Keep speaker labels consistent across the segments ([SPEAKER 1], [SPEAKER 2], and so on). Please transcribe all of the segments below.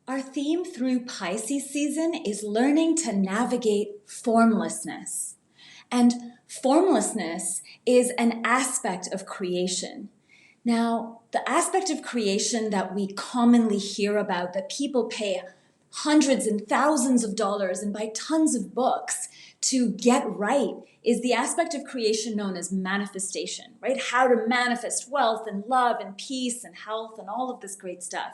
[SPEAKER 1] Our theme through Pisces season is learning to navigate formlessness. And formlessness is an aspect of creation. Now, the aspect of creation that we commonly hear about, that people pay hundreds and thousands of dollars and buy tons of books to get right, is the aspect of creation known as manifestation, right? How to manifest wealth and love and peace and health and all of this great stuff.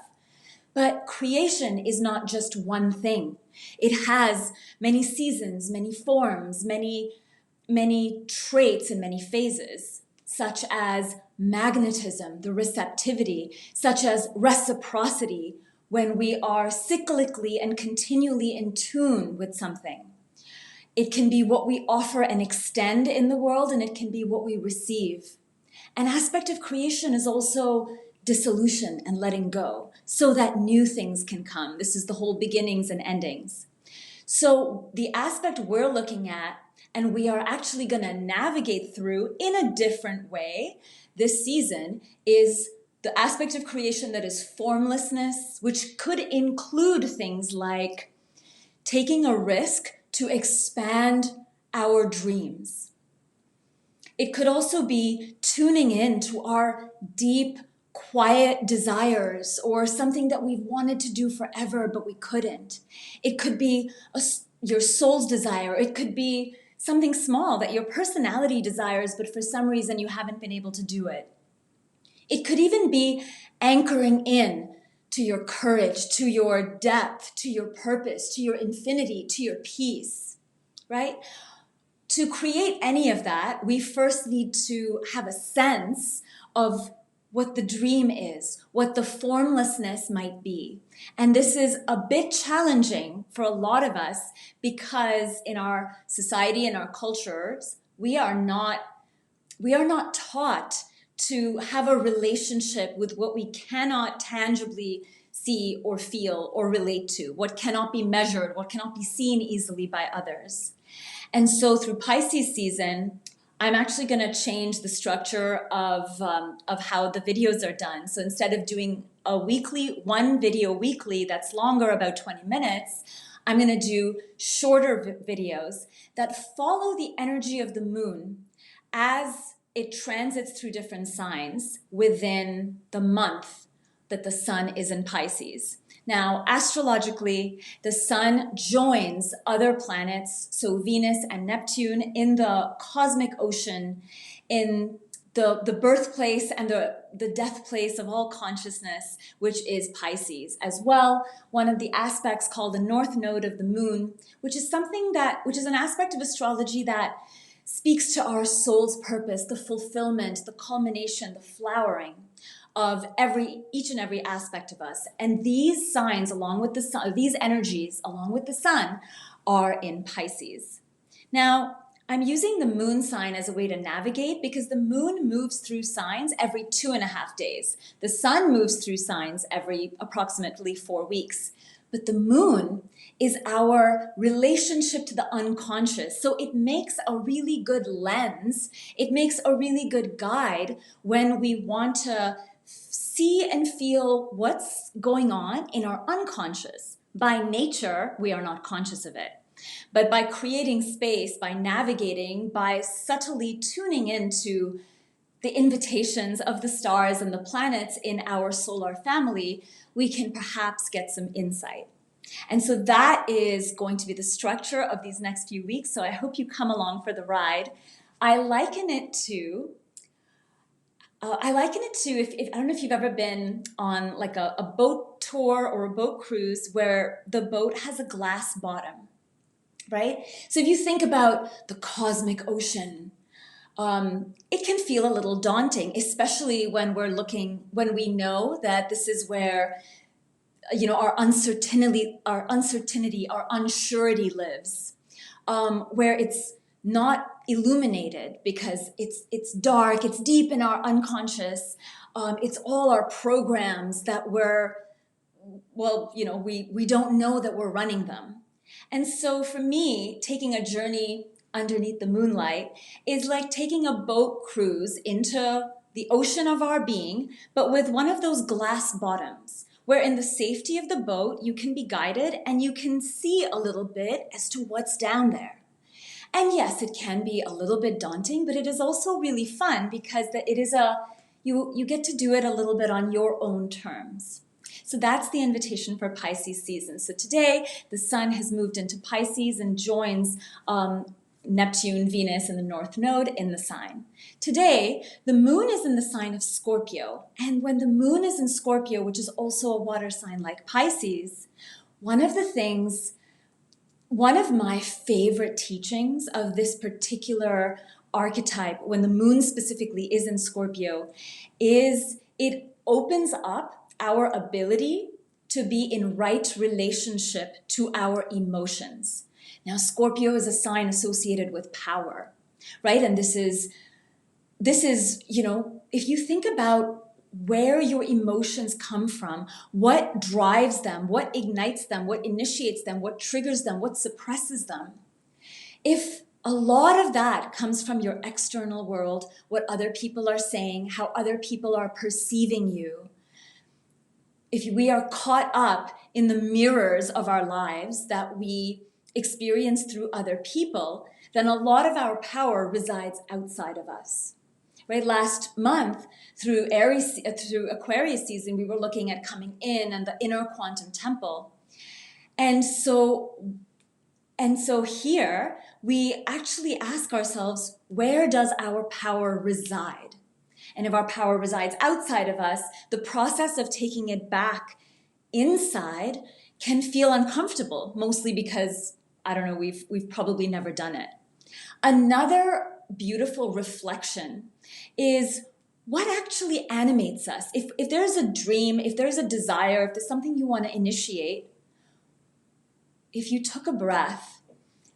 [SPEAKER 1] But creation is not just one thing. It has many seasons, many forms, many traits and many phases, such as magnetism, the receptivity, such as reciprocity, when we are cyclically and continually in tune with something. It can be what we offer and extend in the world, and it can be what we receive. An aspect of creation is also dissolution and letting go so that new things can come. This is the whole beginnings and endings. So the aspect we're looking at, and we are actually going to navigate through in a different way this season, is the aspect of creation that is formlessness, which could include things like taking a risk to expand our dreams. It could also be tuning in to our deep, quiet desires or something that we've wanted to do forever, but we couldn't. It could be your soul's desire. It could be something small that your personality desires, but for some reason you haven't been able to do it. It could even be anchoring in to your courage, to your depth, to your purpose, to your infinity, to your peace, right? To create any of that, we first need to have a sense of what the dream is, what the formlessness might be. And this is a bit challenging for a lot of us because in our society and our cultures, we are not taught to have a relationship with what we cannot tangibly see or feel or relate to, what cannot be measured, what cannot be seen easily by others. And so through Pisces season, I'm actually going to change the structure of how the videos are done. So instead of doing one video weekly that's longer, about 20 minutes, I'm going to do shorter videos that follow the energy of the moon as it transits through different signs within the month that the sun is in Pisces. Now, astrologically, the sun joins other planets, so Venus and Neptune, in the cosmic ocean, in the birthplace and the death place of all consciousness, which is Pisces. As well, one of the aspects called the north node of the moon, which is an aspect of astrology that speaks to our soul's purpose, the fulfillment, the culmination, the flowering of each and every aspect of us. And these signs, along with the sun, these energies, along with the sun, are in Pisces. Now, I'm using the moon sign as a way to navigate because the moon moves through signs every 2.5 days. The sun moves through signs every approximately 4 weeks. But the moon is our relationship to the unconscious. So it makes a really good lens. It makes a really good guide when we want to see and feel what's going on in our unconscious. By nature, we are not conscious of it. But by creating space, by navigating, by subtly tuning into the invitations of the stars and the planets in our solar family, we can perhaps get some insight. And so that is going to be the structure of these next few weeks. So I hope you come along for the ride. I liken it to, if I don't know if you've ever been on like a boat tour or a boat cruise where the boat has a glass bottom, right? So if you think about the cosmic ocean, it can feel a little daunting, especially when we know that this is where, our uncertainty, our unsurety lives, where it's not illuminated because it's dark, it's deep in our unconscious. It's all our programs that we don't know that we're running them. And so for me, taking a journey underneath the moonlight is like taking a boat cruise into the ocean of our being, but with one of those glass bottoms, where in the safety of the boat, you can be guided and you can see a little bit as to what's down there. And yes, it can be a little bit daunting, but it is also really fun because you get to do it a little bit on your own terms. So that's the invitation for Pisces season. So today, the sun has moved into Pisces and joins Neptune, Venus, and the North Node in the sign. Today, the moon is in the sign of Scorpio. And when the moon is in Scorpio, which is also a water sign like Pisces, one of my favorite teachings of this particular archetype, when the moon specifically is in Scorpio, is it opens up our ability to be in right relationship to our emotions. Now, Scorpio is a sign associated with power, right? And this is, if you think about where your emotions come from, what drives them, what ignites them, what initiates them, what triggers them, what suppresses them. If a lot of that comes from your external world, what other people are saying, how other people are perceiving you, if we are caught up in the mirrors of our lives that we experience through other people, then a lot of our power resides outside of us. Right? Last month, through Aquarius season, we were looking at coming in and the inner quantum temple. And so here, we actually ask ourselves, where does our power reside? And if our power resides outside of us, the process of taking it back inside can feel uncomfortable, mostly because, I don't know, we've probably never done it. Another beautiful reflection is what actually animates us. If there's a dream, if there's a desire, if there's something you want to initiate, if you took a breath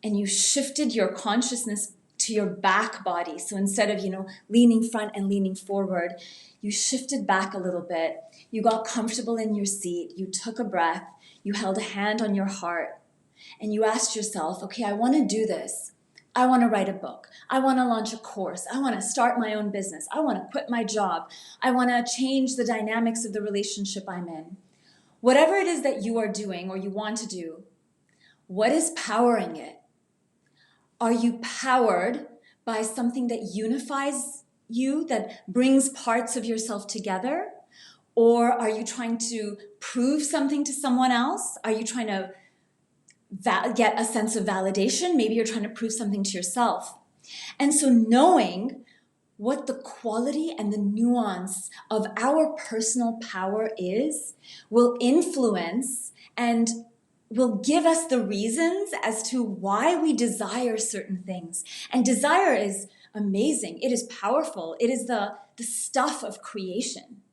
[SPEAKER 1] and you shifted your consciousness to your back body, so instead of, leaning front and leaning forward, you shifted back a little bit, you got comfortable in your seat, you took a breath, you held a hand on your heart, and you asked yourself, okay, I want to do this. I want to write a book. I want to launch a course. I want to start my own business. I want to quit my job. I want to change the dynamics of the relationship I'm in. Whatever it is that you are doing or you want to do, what is powering it? Are you powered by something that unifies you, that brings parts of yourself together? Or are you trying to prove something to someone else? Are you trying to get a sense of validation? Maybe you're trying to prove something to yourself. And so knowing what the quality and the nuance of our personal power is will influence and will give us the reasons as to why we desire certain things. And desire is amazing. It is powerful. It is the stuff of creation,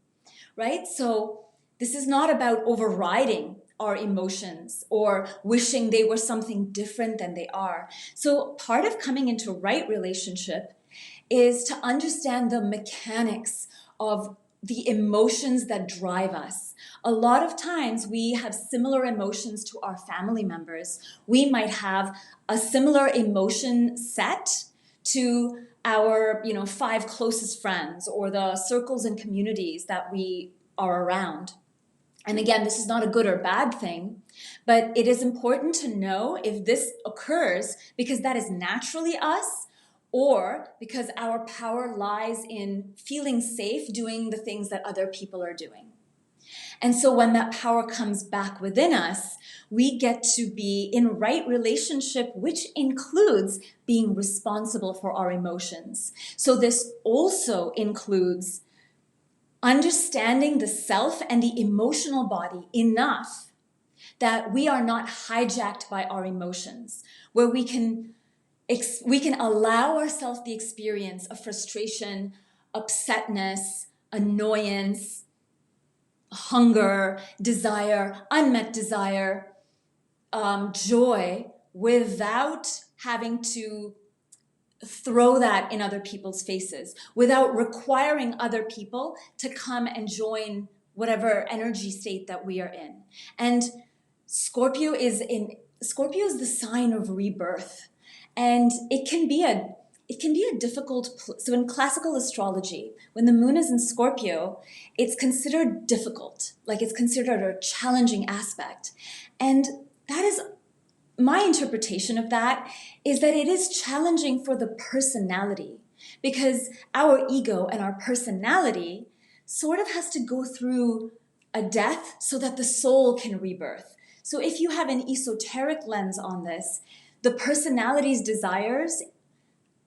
[SPEAKER 1] right? So this is not about overriding our emotions or wishing they were something different than they are. So part of coming into right relationship is to understand the mechanics of the emotions that drive us. A lot of times we have similar emotions to our family members. We might have a similar emotion set to our, 5 closest friends or the circles and communities that we are around. And again, this is not a good or bad thing, but it is important to know if this occurs because that is naturally us or because our power lies in feeling safe doing the things that other people are doing. And so when that power comes back within us, we get to be in right relationship, which includes being responsible for our emotions. So this also includes understanding the self and the emotional body enough that we are not hijacked by our emotions, where we can allow ourselves the experience of frustration, upsetness, annoyance, hunger, desire, unmet desire, joy, without having to throw that in other people's faces, without requiring other people to come and join whatever energy state that we are in. And Scorpio is the sign of rebirth. And it can be it can be a difficult, so in classical astrology, when the moon is in Scorpio, it's considered difficult, like it's considered a challenging aspect. And that is, my interpretation of that is that it is challenging for the personality, because our ego and our personality sort of has to go through a death so that the soul can rebirth. So if you have an esoteric lens on this, the personality's desires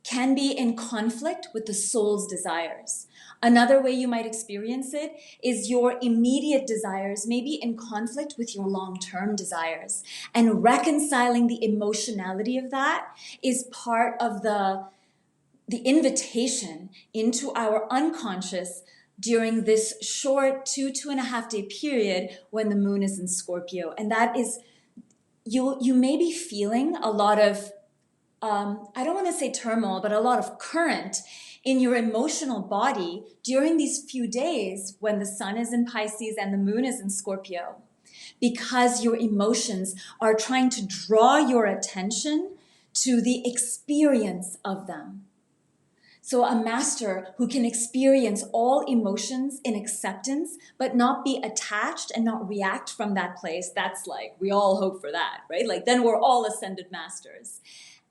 [SPEAKER 1] can be in conflict with the soul's desires. Another way you might experience it is your immediate desires may be in conflict with your long-term desires. And reconciling the emotionality of that is part of the invitation into our unconscious during this short 2.5 day period when the moon is in Scorpio. And that is, you may be feeling a lot of I don't want to say turmoil, but a lot of current in your emotional body during these few days when the sun is in Pisces and the moon is in Scorpio, because your emotions are trying to draw your attention to the experience of them. So a master who can experience all emotions in acceptance, but not be attached and not react from that place, that's like, we all hope for that, right? Like then we're all ascended masters.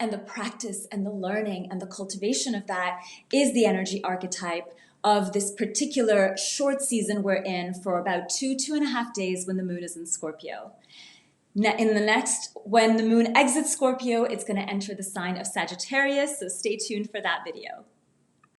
[SPEAKER 1] And the practice and the learning and the cultivation of that is the energy archetype of this particular short season we're in for about 2.5 days when the moon is in Scorpio. In the next, when the moon exits Scorpio, it's going to enter the sign of Sagittarius, so stay tuned for that video.